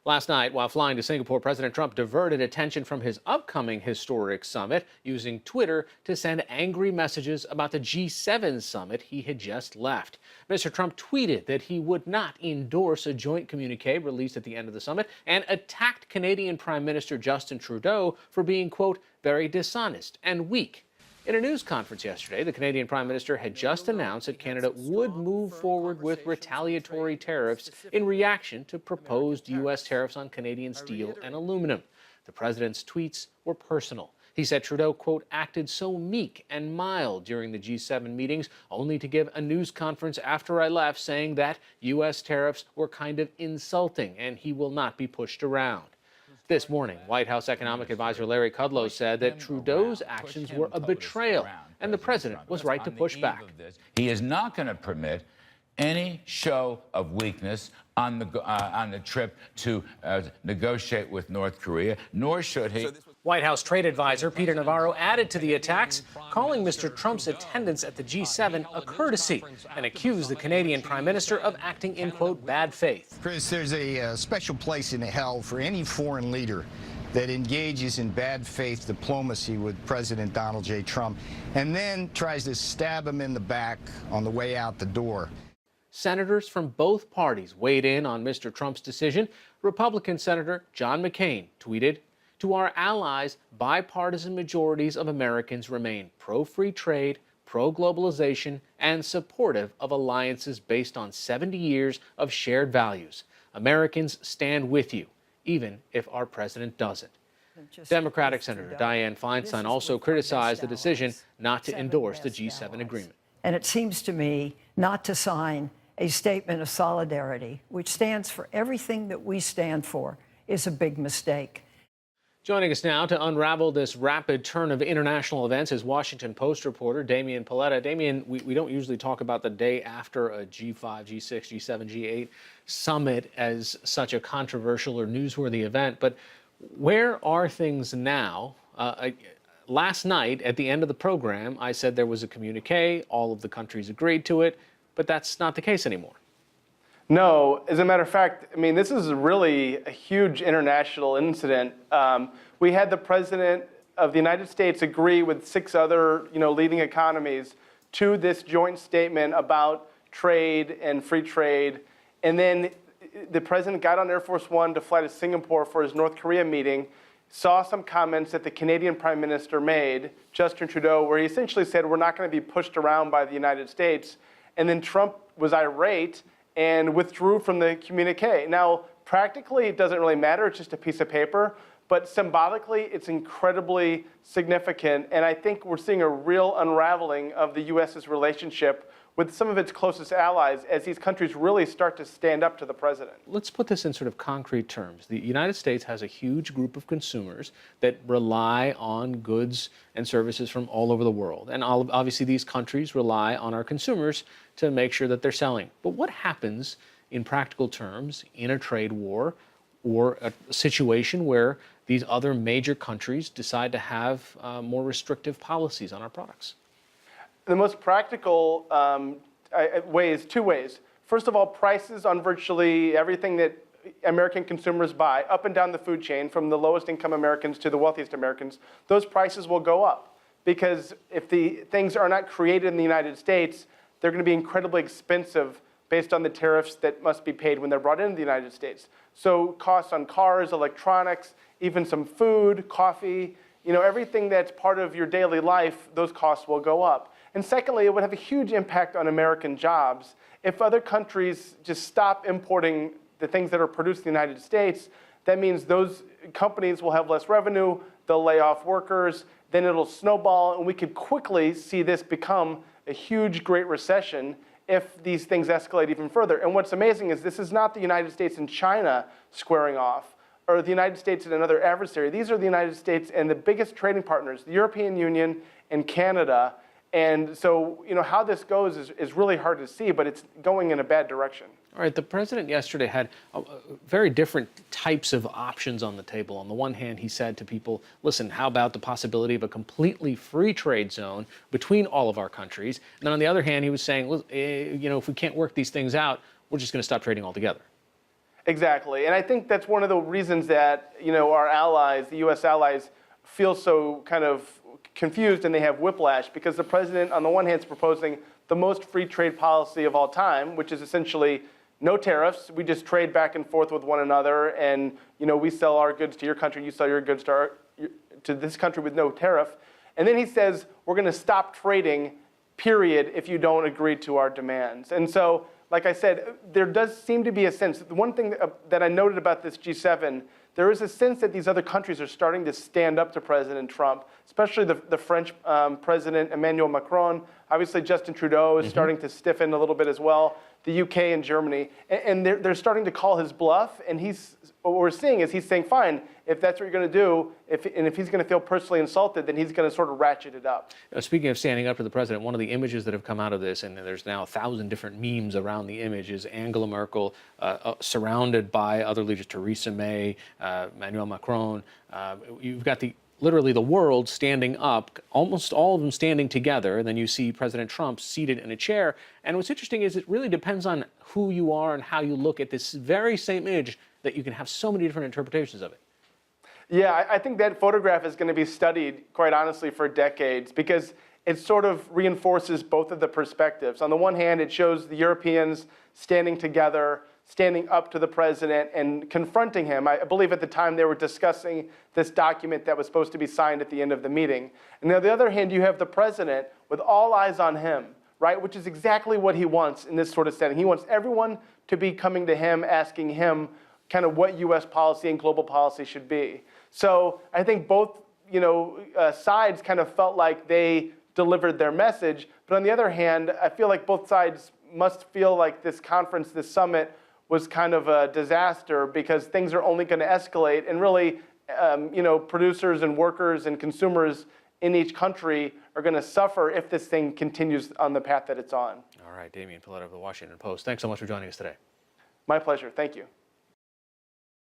Last night, while flying to Singapore, President Trump diverted attention from his upcoming historic summit, using Twitter to send angry messages about the G7 summit he had just left. Mr. Trump tweeted that he would not endorse a joint communique released at the end of the summit and attacked Canadian Prime Minister Justin Trudeau for being, quote, very dishonest and weak. In a news conference yesterday, the Canadian Prime Minister had just announced that Canada would move forward with retaliatory tariffs in reaction to proposed U.S. tariffs on Canadian steel and aluminum. The president's tweets were personal. He said Trudeau, quote, acted so meek and mild during the G7 meetings, only to give a news conference after I left saying that U.S. tariffs were kind of insulting and he will not be pushed around. This morning, White House economic advisor Larry Kudlow said that Trudeau's actions were a betrayal, and the president was right to push back. He is not going to permit any show of weakness on the trip to negotiate with North Korea, nor should he. White House trade advisor Peter Navarro added to the attacks, calling Mr. Trump's attendance at the G7 a courtesy and accused the Canadian Prime Minister of acting in, quote, bad faith. Chris, there's a special place in hell for any foreign leader that engages in bad faith diplomacy with President Donald J. Trump and then tries to stab him in the back on the way out the door. Senators from both parties weighed in on Mr. Trump's decision. Republican Senator John McCain tweeted, to our allies, bipartisan majorities of Americans remain pro-free trade, pro-globalization, and supportive of alliances based on 70 years of shared values. Americans stand with you, even if our president doesn't. Democratic Senator Dianne Feinstein also criticized the decision not to endorse the G7 agreement. And it seems to me not to sign a statement of solidarity, which stands for everything that we stand for, is a big mistake. Joining us now to unravel this rapid turn of international events is Washington Post reporter Damian Paletta. Damian, we don't usually talk about the day after a G5, G6, G7, G8 summit as such a controversial or newsworthy event, but where are things now? Last night, at the end of the program, I said there was a communique, all of the countries agreed to it, but that's not the case anymore. No, as a matter of fact, I mean, this is really a huge international incident. We had the President of the United States agree with 6 other, leading economies to this joint statement about trade and free trade. And then the President got on Air Force One to fly to Singapore for his North Korea meeting, saw some comments that the Canadian Prime Minister made, Justin Trudeau, where he essentially said, we're not going to be pushed around by the United States. And then Trump was irate and withdrew from the communique. Now, practically, it doesn't really matter. It's just a piece of paper. But symbolically, it's incredibly significant. And I think we're seeing a real unraveling of the U.S.'s relationship with some of its closest allies as these countries really start to stand up to the president. Let's put this in sort of concrete terms. The United States has a huge group of consumers that rely on goods and services from all over the world. And obviously these countries rely on our consumers to make sure that they're selling. But what happens in practical terms in a trade war or a situation where these other major countries decide to have more restrictive policies on our products? The most practical way is 2 ways. First of all, prices on virtually everything that American consumers buy, up and down the food chain, from the lowest income Americans to the wealthiest Americans, those prices will go up. Because if the things are not created in the United States, they're going to be incredibly expensive based on the tariffs that must be paid when they're brought into the United States. So costs on cars, electronics, even some food, coffee, everything that's part of your daily life, those costs will go up. And secondly, it would have a huge impact on American jobs. If other countries just stop importing the things that are produced in the United States, that means those companies will have less revenue, they'll lay off workers, then it'll snowball, and we could quickly see this become a huge Great Recession if these things escalate even further. And what's amazing is this is not the United States and China squaring off, or the United States and another adversary. These are the United States and the biggest trading partners, the European Union and Canada. And so, how this goes is really hard to see, but it's going in a bad direction. All right, the president yesterday had very different types of options on the table. On the one hand, he said to people, listen, how about the possibility of a completely free trade zone between all of our countries? And then on the other hand, he was saying, if we can't work these things out, we're just going to stop trading altogether. Exactly. And I think that's one of the reasons that, our allies, the U.S. allies, feel so kind of confused and they have whiplash, because the president, on the one hand, is proposing the most free trade policy of all time, which is essentially no tariffs. We just trade back and forth with one another, and we sell our goods to your country, you sell your goods to this country with no tariff. And then he says, we're going to stop trading, period, if you don't agree to our demands. And so, like I said, there does seem to be a sense. The one thing that I noted about this G7, there is a sense that these other countries are starting to stand up to President Trump, especially the French President Emmanuel Macron. Obviously, Justin Trudeau is starting to stiffen a little bit as well. The UK and Germany, and they're starting to call his bluff. And what we're seeing is he's saying, fine, if that's what you're going to do, if he's going to feel personally insulted, then he's going to sort of ratchet it up. Speaking of standing up to the president, one of the images that have come out of this, and there's now 1,000 different memes around the image, is Angela Merkel surrounded by other leaders, Theresa May, Emmanuel Macron. You've got literally the world standing up, almost all of them standing together, and then you see President Trump seated in a chair. And what's interesting is it really depends on who you are and how you look at this very same image, that you can have so many different interpretations of it. Yeah, I think that photograph is going to be studied, quite honestly, for decades, because it sort of reinforces both of the perspectives. On the one hand, it shows the Europeans standing together, standing up to the president and confronting him. I believe at the time they were discussing this document that was supposed to be signed at the end of the meeting. And on the other hand, you have the president with all eyes on him, right? Which is exactly what he wants in this sort of setting. He wants everyone to be coming to him, asking him kind of what U.S. policy and global policy should be. So I think both, sides kind of felt like they delivered their message. But on the other hand, I feel like both sides must feel like this conference, this summit, was kind of a disaster, because things are only going to escalate. And really, producers and workers and consumers in each country are going to suffer if this thing continues on the path that it's on. All right, Damian Piletta of the Washington Post, thanks so much for joining us today. My pleasure. Thank you.